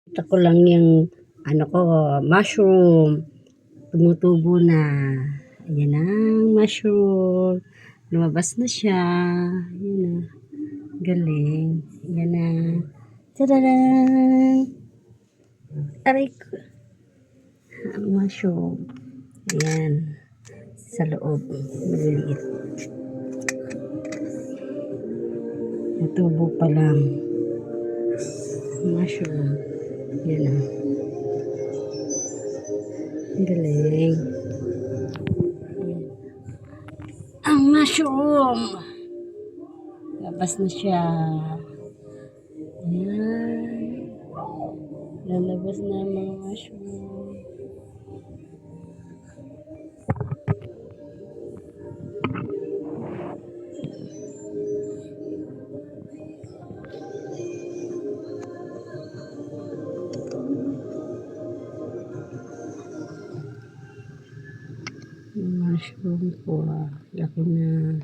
Ito ko lang yung ano ko, mushroom. Tumutubo na. Ayan ang mushroom. Lumabas na siya. Ayan na. Galing. Ayan na. Tadadang! Aray ko. Ang mushroom. Ayan. Sa loob. Maliliit. Natubo pa lang. Mushroom. Ayan na. Galing. Ang mushroom. Labas na siya. Ayan. Lalabas na ang mga mushroom. Mushroom po. Laki na.